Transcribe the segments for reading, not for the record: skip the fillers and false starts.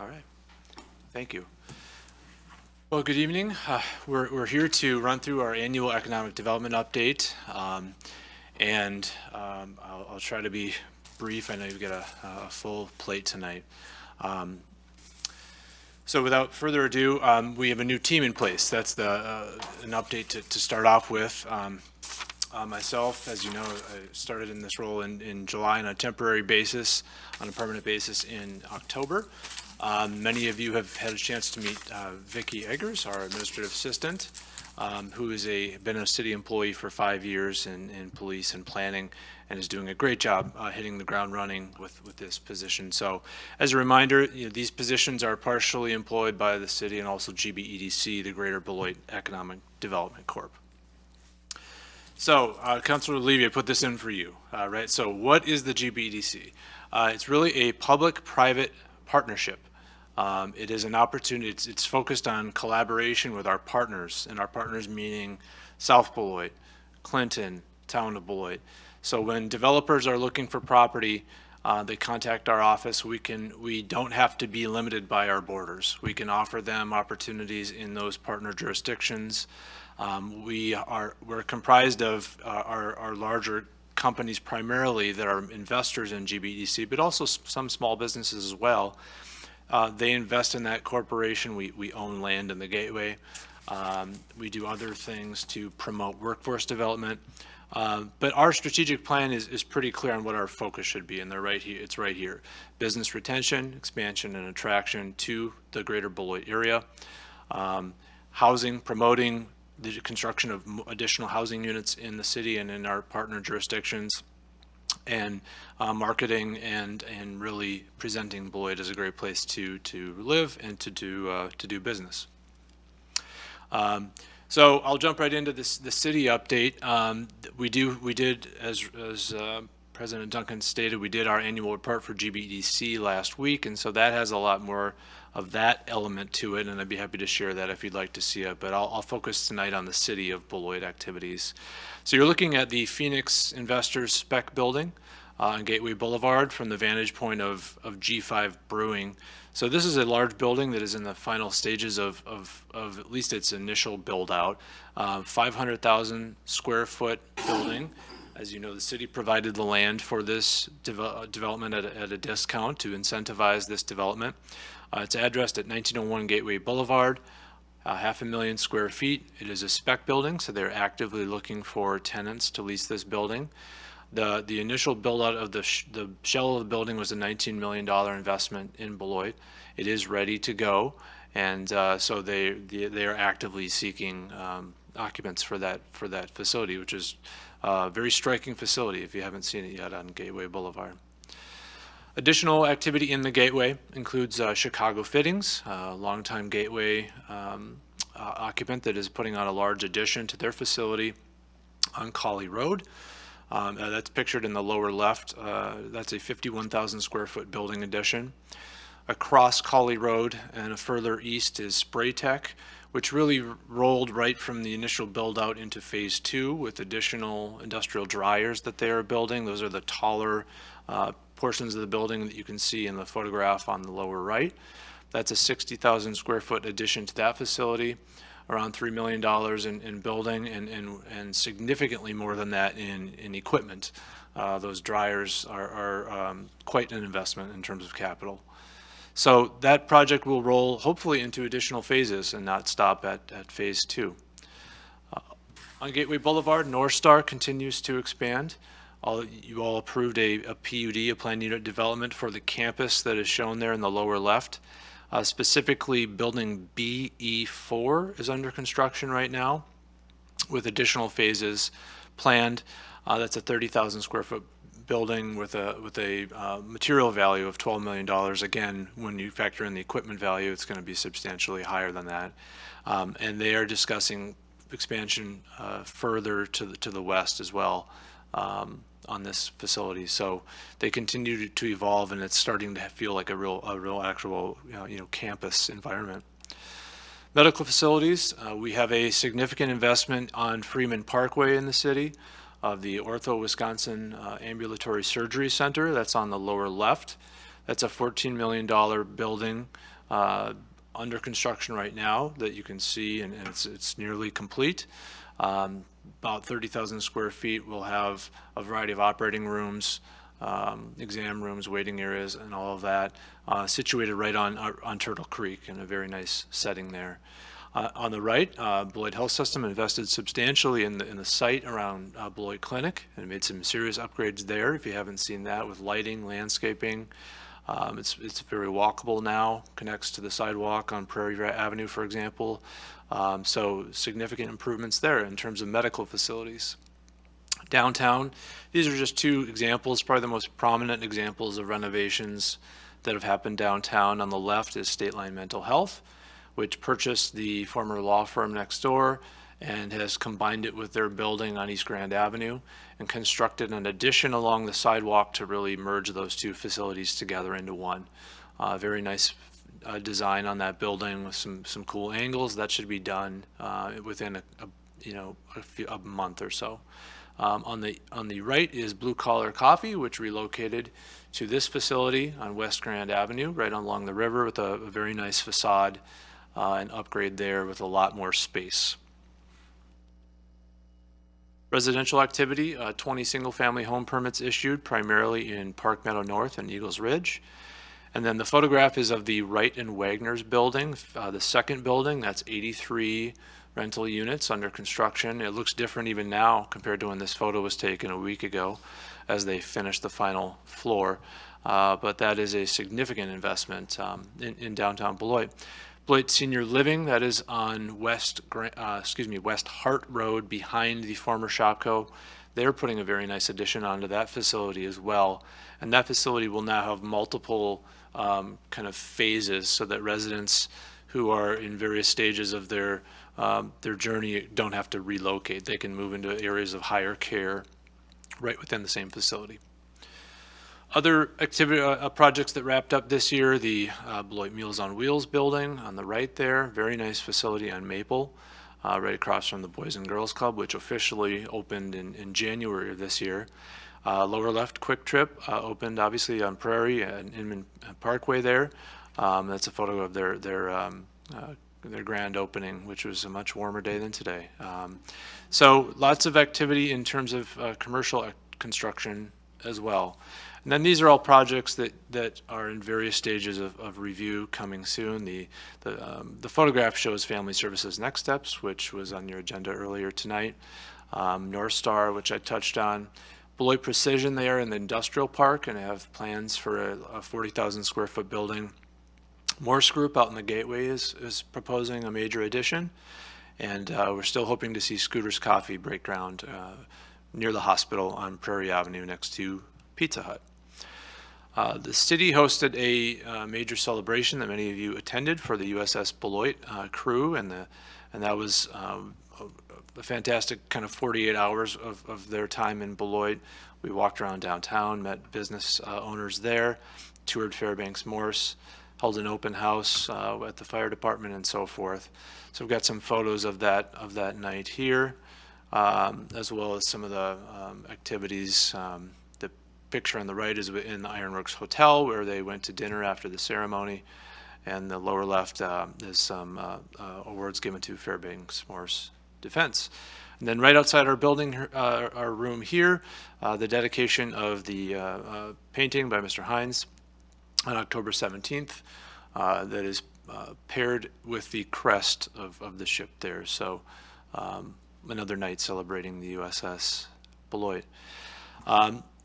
right. Thank you. Well, good evening. We're here to run through our annual economic development update, I'll try to be brief. I know you've got a full plate tonight. So without further ado, we have a new team in place. That's an update to start off with. Myself, as you know, I started in this role in July on a temporary basis, on a permanent basis in October. Many of you have had a chance to meet Vicki Eggers, our administrative assistant, who has been a city employee for 5 years in police and planning, and is doing a great job hitting the ground running with this position. So as a reminder, these positions are partially employed by the city and also GBEDC, the Greater Beloit Economic Development Corp. So, Councilor Levy, I put this in for you, right? So what is the GBEDC? It's really a public-private partnership. It is an opportunity, it's focused on collaboration with our partners, and our partners meaning South Beloit, Clinton, Town of Beloit. So when developers are looking for property, they contact our office. We don't have to be limited by our borders. We can offer them opportunities in those partner jurisdictions. We're comprised of our larger companies primarily that are investors in GBEDC, but also some small businesses as well. They invest in that corporation. We own land in the Gateway. We do other things to promote workforce development. But our strategic plan is pretty clear on what our focus should be, and they're right here. It's right here. Business retention, expansion, and attraction to the greater Beloit area. Housing, promoting the construction of additional housing units in the city and in our partner jurisdictions, and marketing and really presenting Beloit as a great place to live and to do business. So I'll jump right into the city update. We did, as President Duncan stated, we did our annual report for GBEDC last week, and so that has a lot more of that element to it, and I'd be happy to share that if you'd like to see it, but I'll focus tonight on the city of Beloit activities. So you're looking at the Phoenix Investors Spec Building on Gateway Boulevard from the vantage point of G5 Brewing. So this is a large building that is in the final stages of at least its initial build out. 500,000 square foot building. As you know, the city provided the land for this development at a discount to incentivize this development. It's addressed at 1901 Gateway Boulevard, 500,000 square feet. It is a spec building, so they're actively looking for tenants to lease this building. The initial build out of the shell of the building was a $19 million investment in Beloit. It is ready to go, and so they are actively seeking occupants for that facility, which is a very striking facility if you haven't seen it yet on Gateway Boulevard. Additional activity in the Gateway includes Chicago Fittings, a longtime Gateway occupant that is putting on a large addition to their facility on Colley Road. That's pictured in the lower left. That's a 51,000 square foot building addition. Across Colley Road and further east is Spraytech, which really rolled right from the initial build out into phase 2 with additional industrial dryers that they are building. Those are the taller portions of the building that you can see in the photograph on the lower right. That's a 60,000 square foot addition to that facility, around $3 million in building, and significantly more than that in equipment. Those dryers are quite an investment in terms of capital. So that project will roll hopefully into additional phases and not stop at phase 2. On Gateway Boulevard, North Star continues to expand. You all approved a PUD, a planned unit development, for the campus that is shown there in the lower left. Specifically, building BE4 is under construction right now with additional phases planned. That's a 30,000 square foot building with a material value of $12 million. Again, when you factor in the equipment value, it's going to be substantially higher than that. And they are discussing expansion further to the west as well on this facility. So they continue to evolve, and it's starting to feel like a real actual campus environment. Medical facilities, we have a significant investment on Freeman Parkway in the city of the Ortho Wisconsin Ambulatory Surgery Center. That's on the lower left. That's a $14 million building uh, under construction right now that you can see, and it's nearly complete. About 30,000 square feet. Will have a variety of operating rooms, exam rooms, waiting areas, and all of that, situated right on Turtle Creek in a very nice setting there. On the right, Beloit Health System invested substantially in the site around Beloit Clinic and made some serious upgrades there. If you haven't seen that, with lighting, landscaping, it's very walkable now. Connects to the sidewalk on Prairie Avenue, for example. So significant improvements there in terms of medical facilities. Downtown, these are just two examples, probably the most prominent examples of renovations that have happened downtown. On the left is State Line Mental Health, which purchased the former law firm next door and has combined it with their building on East Grand Avenue and constructed an addition along the sidewalk to really merge those two facilities together into one. Very nice design on that building with some cool angles. That should be done within a month or so. On the right is Blue Collar Coffee, which relocated to this facility on West Grand Avenue, right along the river, with a very nice facade and upgrade there with a lot more space. Residential activity, 20 single-family home permits issued, primarily in Park Meadow North and Eagles Ridge. And then the photograph is of the Wright and Wagner's building, the second building. That's 83 rental units under construction. It looks different even now compared to when this photo was taken a week ago, as they finished the final floor. But that is a significant investment in downtown Beloit. Beloit Senior Living, that is on West Hart Road behind the former Shopco. They're putting a very nice addition onto that facility as well. And that facility will now have multiple kind of phases, so that residents who are in various stages of their journey don't have to relocate. They can move into areas of higher care right within the same facility. Other activity projects that wrapped up this year, the Beloit Meals on Wheels building on the right there, very nice facility on Maple, right across from the Boys and Girls Club, which officially opened in January of this year. Lower left, Quick Trip opened obviously on Prairie and Inman Parkway there. That's a photo of their grand opening, which was a much warmer day than today. So lots of activity in terms of commercial construction as well. And then these are all projects that are in various stages of review coming soon. The photograph shows Family Services Next Steps, which was on your agenda earlier tonight. North Star, which I touched on. Beloit Precision, they are in the industrial park and have plans for a 40,000 square foot building. Morse Group out in the Gateway is proposing a major addition. And we're still hoping to see Scooter's Coffee break ground near the hospital on Prairie Avenue next to Pizza Hut. The city hosted a major celebration that many of you attended for the USS Beloit crew, and that was a fantastic kind of 48 hours of their time in Beloit. We walked around downtown, met business owners there, toured Fairbanks Morse, held an open house at the fire department, and so forth. So we've got some photos of that night here, as well as some of the activities. The picture on the right is in the Ironworks Hotel, where they went to dinner after the ceremony, and the lower left is some awards given to Fairbanks Morse Defense. And then right outside our building, our room here, the dedication of the painting by Mr. Hines on October 17th, that is paired with the crest of the ship there. So another night celebrating the USS Beloit.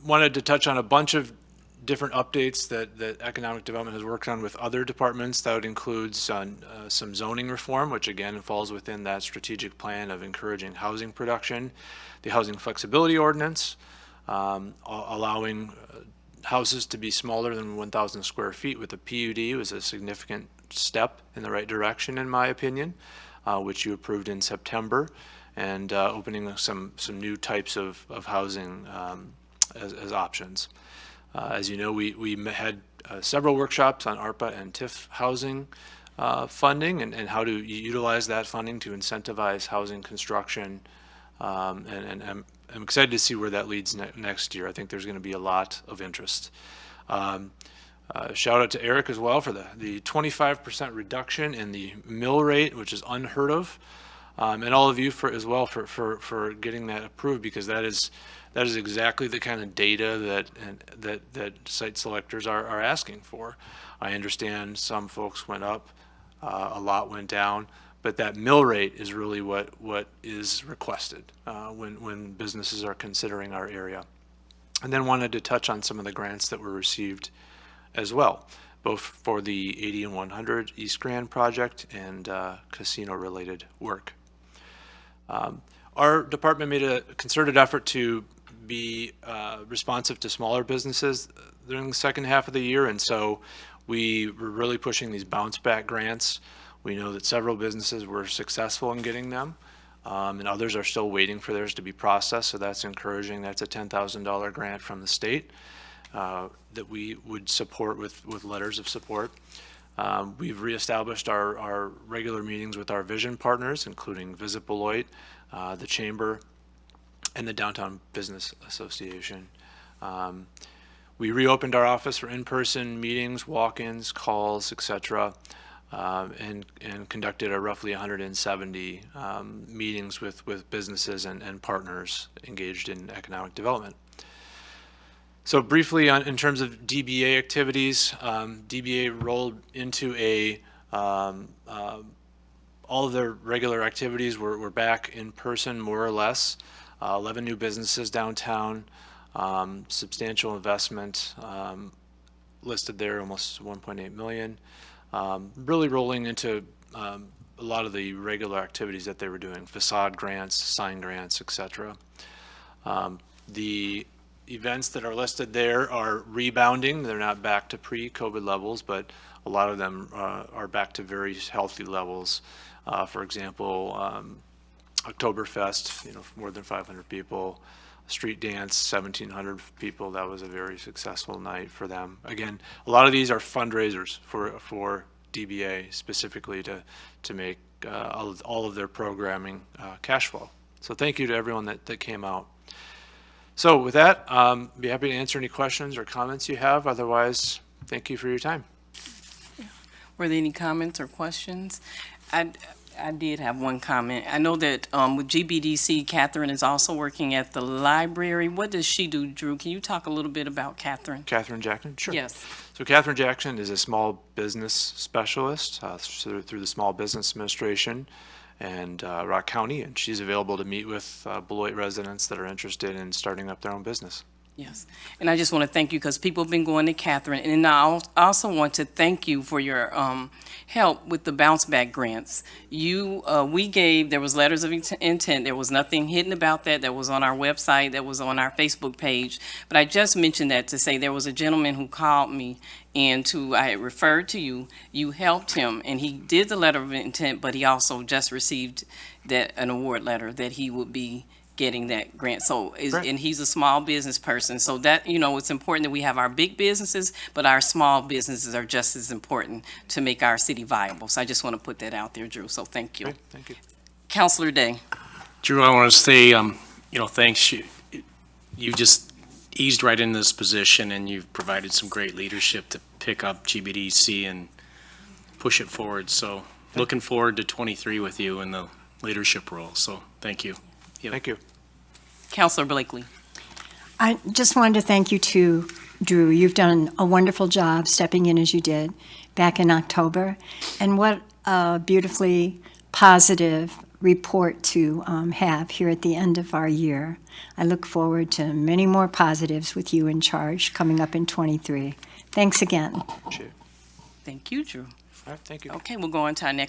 Wanted to touch on a bunch of different updates that economic development has worked on with other departments. That would include some zoning reform, which again falls within that strategic plan of encouraging housing production. The housing flexibility ordinance, allowing houses to be smaller than 1,000 square feet with a PUD was a significant step in the right direction, in my opinion, which you approved in September, and opening some new types of housing as options. As you know, we had several workshops on ARPA and TIF housing funding and how to utilize that funding to incentivize housing construction. And I'm excited to see where that leads next year. I think there's going to be a lot of interest. Shout out to Eric as well for the 25% reduction in the mill rate, which is unheard of, and all of you for getting that approved, because that is exactly the kind of data that site selectors are asking for. I understand some folks went up, a lot went down, but that mill rate is really what is requested when businesses are considering our area. And then wanted to touch on some of the grants that were received as well, both for the 80 and 100 East Grand project and casino-related work. Our department made a concerted effort to be responsive to smaller businesses during the second half of the year, and so we were really pushing these bounce back grants. We know that several businesses were successful in getting them, and others are still waiting for theirs to be processed, so that's encouraging. That's a $10,000 grant from the state that we would support with letters of support. We've reestablished our regular meetings with our vision partners, including Visit Beloit, the Chamber, and the Downtown Business Association. We reopened our office for in-person meetings, walk-ins, calls, etc., and conducted roughly 170 meetings with businesses and partners engaged in economic development. So briefly, in terms of DBA activities, DBA rolled into all of their regular activities were back in person, more or less. 11 new businesses downtown, substantial investment listed there, almost 1.8 million. Really rolling into a lot of the regular activities that they were doing, facade grants, sign grants, etc. The events that are listed there are rebounding. They're not back to pre-COVID levels, but a lot of them are back to very healthy levels. For example, Oktoberfest, more than 500 people. Street dance, 1,700 people. That was a very successful night for them. Again, a lot of these are fundraisers for DBA, specifically to make all of their programming cash flow. So thank you to everyone that came out. So with that, be happy to answer any questions or comments you have. Otherwise, thank you for your time. Were there any comments or questions? I did have one comment. I know that with GBDC, Catherine is also working at the library. What does she do, Drew? Can you talk a little bit about Catherine? Catherine Jackson? Sure. Yes. So Catherine Jackson is a small business specialist through the Small Business Administration and Rock County, and she's available to meet with Beloit residents that are interested in starting up their own business. Yes, and I just want to thank you because people have been going to Catherine, and I also want to thank you for your help with the bounce back grants. There was letters of intent. There was nothing hidden about that. That was on our website. That was on our Facebook page. But I just mentioned that to say there was a gentleman who called me, and I had referred to you. You helped him, and he did the letter of intent, but he also just received an award letter that he would be getting that grant. So and he's a small business person, so that it's important that we have our big businesses, but our small businesses are just as important to make our city viable. So I just want to put that out there, Drew. So thank you. Great. Thank you. Councilor Day. Drew, I want to say thanks. You just eased right into this position, and you've provided some great leadership to pick up GBDC and push it forward. So looking forward to 23 with you in the leadership role. So thank you. Yep. Thank you. Councilor Blakely. I just wanted to thank you too, Drew. You've done a wonderful job stepping in as you did back in October. And what a beautifully positive report to have here at the end of our year. I look forward to many more positives with you in charge coming up in 23. Thanks again. Appreciate it. Thank you, Drew. All right, thank you. Okay, we'll go on to our next